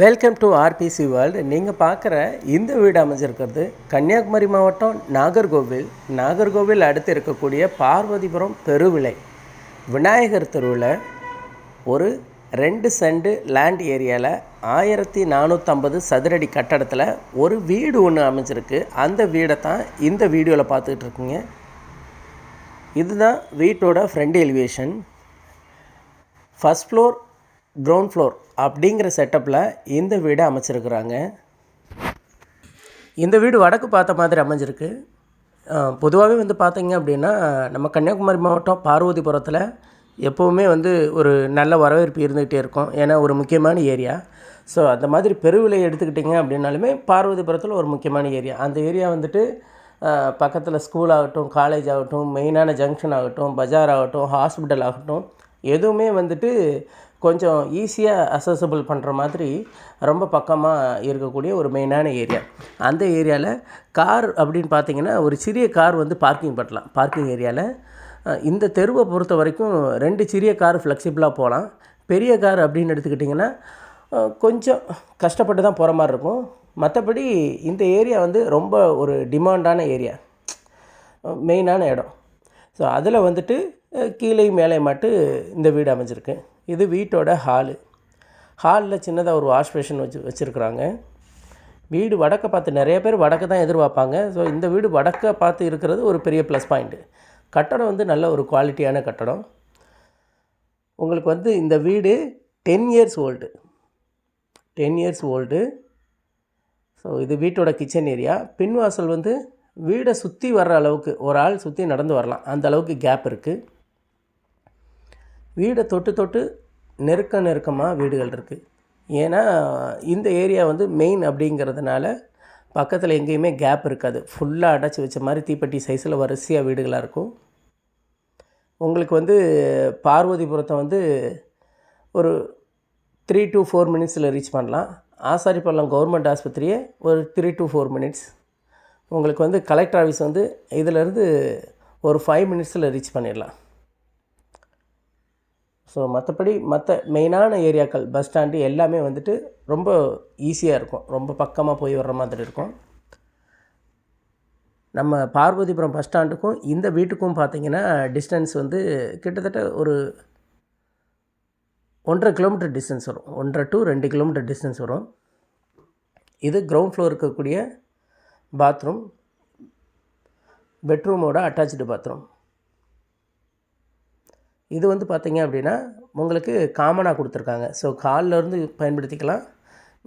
Welcome to RBC world. நீங்கள் பார்க்குற இந்த வீடு அமைஞ்சிருக்கிறது கன்னியாகுமரி மாவட்டம் நாகர்கோவில் அடுத்து இருக்கக்கூடிய பார்வதிபுரம் பெருவிளை விநாயகர் தெருவில் ஒரு 2 சென்ட் லேண்ட் ஏரியாவில் 1450 சதுரடி கட்டடத்தில் ஒரு வீடு ஒன்று அமைஞ்சிருக்கு. அந்த வீடை தான் இந்த வீடியோவில் பார்த்துக்கிட்டு இருக்கீங்க. இதுதான் வீட்டோட front elevation. First floor, ground floor அப்படிங்கிற செட்டப்பில் இந்த வீடை அமைச்சிருக்கிறாங்க. இந்த வீடு வடக்கு பார்த்த மாதிரி அமைஞ்சிருக்கு. பொதுவாகவே பார்த்தீங்க அப்படின்னா நம்ம கன்னியாகுமரி மாவட்டம் பார்வதிபுரத்தில் எப்போவுமே ஒரு நல்ல வரவேற்பு இருந்துகிட்டே இருக்கும். ஏன்னா ஒரு முக்கியமான ஏரியா. ஸோ அந்த மாதிரி பெருவிலை எடுத்துக்கிட்டிங்க அப்படின்னாலுமே பார்வதிபுரத்தில் ஒரு முக்கியமான ஏரியா. அந்த ஏரியா பக்கத்தில் ஸ்கூல் ஆகட்டும், காலேஜ் ஆகட்டும், மெயினான ஜங்ஷன் ஆகட்டும், பஜார் ஆகட்டும், ஹாஸ்பிட்டல் ஆகட்டும், எதுவுமே கொஞ்சம் ஈஸியாக அசஸபிள் பண்ணுற மாதிரி ரொம்ப பக்கமாக இருக்கக்கூடிய ஒரு மெயினான ஏரியா. அந்த ஏரியாவில் கார் அப்படின்னு பார்த்திங்கன்னா ஒரு சிறிய கார் பார்க்கிங் பண்ணலாம். பார்க்கிங் ஏரியாவில் இந்த தெருவை பொறுத்த வரைக்கும் 2 சிறிய கார் ஃப்ளெக்சிபிளாக போகலாம். பெரிய கார் அப்படின்னு எடுத்துக்கிட்டிங்கன்னா கொஞ்சம் கஷ்டப்பட்டு தான் போகிற மாதிரி இருக்கும். மற்றபடி இந்த ஏரியா ரொம்ப ஒரு டிமாண்டான ஏரியா, மெயினான இடம். ஸோ அதில் கீழே மேலே மட்டும் இந்த வீடு அமைஞ்சிருக்கு. இது வீட்டோட ஹாலில் சின்னதாக ஒரு வாஷ் பேஷன் வச்சுருக்குறாங்க. வீடு வடக்க பார்த்து, நிறைய பேர் வடக்க தான் எதிர்பார்ப்பாங்க. ஸோ இந்த வீடு வடக்க பார்த்து இருக்கிறது ஒரு பெரிய ப்ளஸ் பாயிண்ட்டு. கட்டடம் நல்ல ஒரு குவாலிட்டியான கட்டடம். உங்களுக்கு இந்த வீடு 10 இயர்ஸ் ஓல்டு. ஸோ இது வீட்டோட கிச்சன் ஏரியா. பின்வாசல் வீடை சுற்றி வர்ற அளவுக்கு ஒரு ஆள் சுற்றி நடந்து வரலாம், அந்த அளவுக்கு கேப் இருக்குது. வீடை தொட்டு நெருக்கமாக வீடுகள் இருக்குது. ஏன்னா இந்த ஏரியா மெயின் அப்படிங்கிறதுனால பக்கத்தில் எங்கேயுமே கேப் இருக்காது. ஃபுல்லாக அடைச்சி வச்ச மாதிரி தீப்பெட்டி சைஸில் வரிசையாக வீடுகளாக இருக்கும். உங்களுக்கு பார்வதிபுரத்தை ஒரு 3 to 4 மினிட்ஸில் ரீச் பண்ணலாம். ஆசாரிப்பள்ளம் கவர்மெண்ட் ஆஸ்பத்திரியை ஒரு 3 to 4 மினிட்ஸ். உங்களுக்கு கலெக்டர் ஆஃபீஸ் இதிலேருந்து ஒரு 5 மினிட்ஸில் ரீச் பண்ணிடலாம். ஸோ மற்ற மெயினான ஏரியாக்கள், பஸ் ஸ்டாண்டு எல்லாமே ரொம்ப ஈஸியாக இருக்கும். ரொம்ப பக்கமாக போய் வர்ற மாதிரி இருக்கும். நம்ம பார்வதிபுரம் பஸ் ஸ்டாண்டுக்கும் இந்த வீட்டுக்கும் பார்த்திங்கன்னா டிஸ்டன்ஸ் கிட்டத்தட்ட ஒரு 1.5 கிலோமீட்டர் டிஸ்டன்ஸ் வரும். 1.5 to 2 கிலோமீட்டர் டிஸ்டன்ஸ் வரும். இது கிரவுண்ட் ஃப்ளோர் இருக்கக்கூடிய பாத்ரூம், பெட்ரூமோட அட்டாச்சு பாத்ரூம். இது பார்த்திங்க அப்படின்னா உங்களுக்கு காமனாக கொடுத்துருக்காங்க. ஸோ காலிலேருந்து பயன்படுத்திக்கலாம்,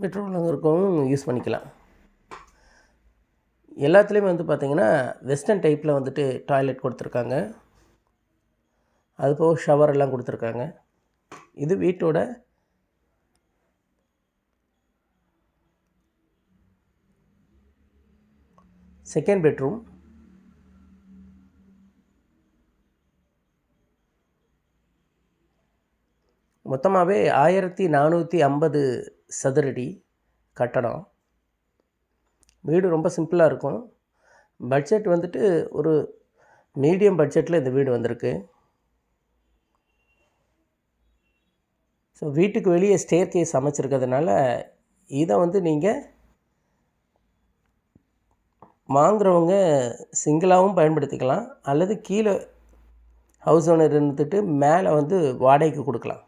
பெட்ரூமில் இருக்கவும் யூஸ் பண்ணிக்கலாம். எல்லாத்துலேயுமே பார்த்திங்கன்னா வெஸ்டர்ன் டைப்பில் டாய்லெட் கொடுத்துருக்காங்க. அதுபோக ஷவர் எல்லாம் கொடுத்துருக்காங்க. இது வீட்டோட செகண்ட் பெட்ரூம். மொத்தமாகவே 1450 சதுரடி கட்டடம். வீடு ரொம்ப சிம்பிளாக இருக்கும். பட்ஜெட் ஒரு மீடியம் பட்ஜெட்டில் இந்த வீடு வந்திருக்கு. ஸோ வீட்டுக்கு வெளியே ஸ்டேர் கேஸ் அமைச்சிருக்கிறதுனால இதை நீங்கள் வாங்குறவங்க சிங்கிளாகவும் பயன்படுத்திக்கலாம், அல்லது கீழே ஹவுஸ் ஓனர் இருந்துட்டு மேலே வாடகைக்கு கொடுக்கலாம்.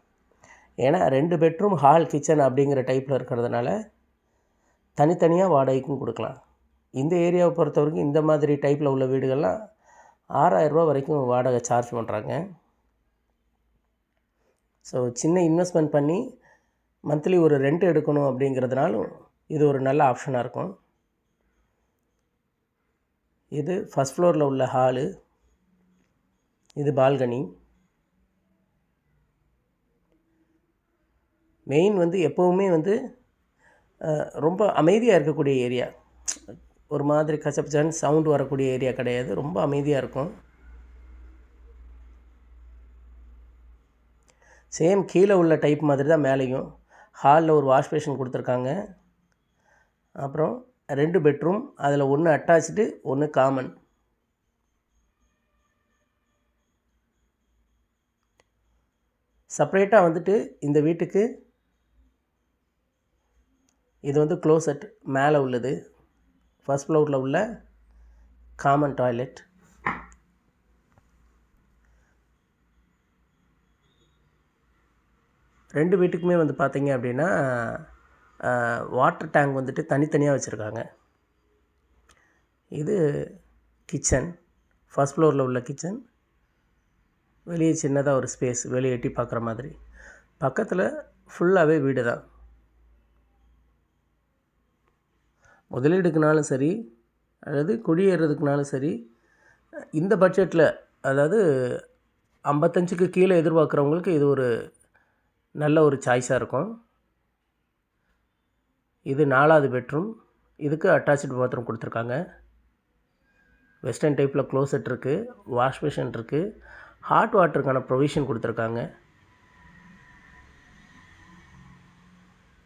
ஏன்னா 2 பெட்ரூம், ஹால், கிச்சன் அப்படிங்கிற டைப்பில் இருக்கிறதுனால தனித்தனியாக வாடகைக்கும் கொடுக்கலாம். இந்த ஏரியாவை பொறுத்த வரைக்கும் இந்த மாதிரி டைப்பில் உள்ள வீடுகள்லாம் 6000 ரூபா வரைக்கும் வாடகை சார்ஜ் பண்ணுறாங்க. ஸோ சின்ன இன்வெஸ்ட்மெண்ட் பண்ணி மந்த்லி ஒரு ரெண்ட் எடுக்கணும் அப்படிங்கிறதுனாலும் இது ஒரு நல்ல ஆப்ஷனாக இருக்கும். இது ஃபஸ்ட் ஃப்ளோரில் உள்ள ஹாலு. இது பால்கனி. மெயின் எப்போவுமே ரொம்ப அமைதியாக இருக்கக்கூடிய ஏரியா. ஒரு மாதிரி கச்சப்பச்சான்னு சவுண்டு வரக்கூடிய ஏரியா கிடையாது. ரொம்ப அமைதியாக இருக்கும். சேம் கீழே உள்ள டைப் மாதிரி தான் மேலேயும். ஹாலில் ஒரு வாஷ் பேஷன் கொடுத்துருக்காங்க. அப்புறம் 2 பெட்ரூம், அதில் 1 அட்டாச்சு, 1 காமன். செப்பரேட்டாக இந்த வீட்டுக்கு இது வந்து க்ளோசெட் மேலே உள்ளது. ஃபர்ஸ்ட் ஃப்ளோரில் உள்ள காமன் டாய்லெட். ரெண்டு வீட்டுக்குமே வந்து பார்த்திங்க அப்படின்னா வாட்டர் டேங்க் வந்துட்டு தனித்தனியாக வச்சுருக்காங்க. இது கிச்சன், ஃபர்ஸ்ட் ஃப்ளோரில் உள்ள கிச்சன். வெளியே சின்னதாக ஒரு ஸ்பேஸ், வெளியே எட்டி பார்க்குற மாதிரி. பக்கத்தில் ஃபுல்லாகவே வீடு தான். முதலீடுக்குனாலும் சரி அல்லது குடியேறதுக்குனாலும் சரி, இந்த பட்ஜெட்டில் அதாவது 55க்கு கீழே எதிர்பார்க்குறவங்களுக்கு இது ஒரு நல்ல ஒரு சாய்ஸாக இருக்கும். இது 4வது பெட்ரூம். இதுக்கு அட்டாச்சு பாத்ரூம் கொடுத்துருக்காங்க. வெஸ்டர்ன் டைப்பில் க்ளோசெட் இருக்குது, வாஷ் மிஷின் இருக்குது, ஹாட் வாட்டருக்கான ப்ரொவிஷன் கொடுத்துருக்காங்க.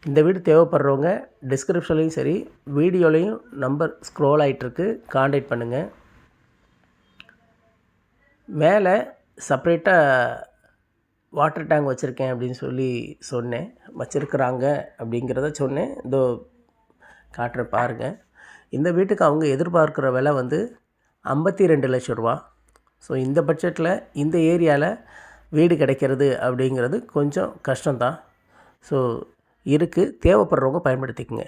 இந்த வீடு தேவைப்படுறவங்க டிஸ்கிரிப்ஷன்லேயும் சரி வீடியோலையும் நம்பர் ஸ்க்ரோல் ஆகிட்டுருக்கு, காண்டாக்ட் பண்ணுங்கள். மேலே செப்ரேட்டாக வாட்டர் டேங்க் வச்சுருக்கேன் அப்படின்னு சொல்லி சொன்னேன், வச்சுருக்குறாங்க அப்படிங்கிறத சொன்னேன். இதோ காட்டுற பாருங்கள். இந்த வீட்டுக்கு அவங்க எதிர்பார்க்குற விலை வந்து 52 லட்சம் ரூபா. ஸோ இந்த பட்ஜெட்டில் இந்த ஏரியாவில் வீடு கிடைக்கிறது அப்படிங்கிறது கொஞ்சம் கஷ்டம்தான். ஸோ இருக்குது, தேவைப்படுறவங்க பயன்படுத்திக்கங்க.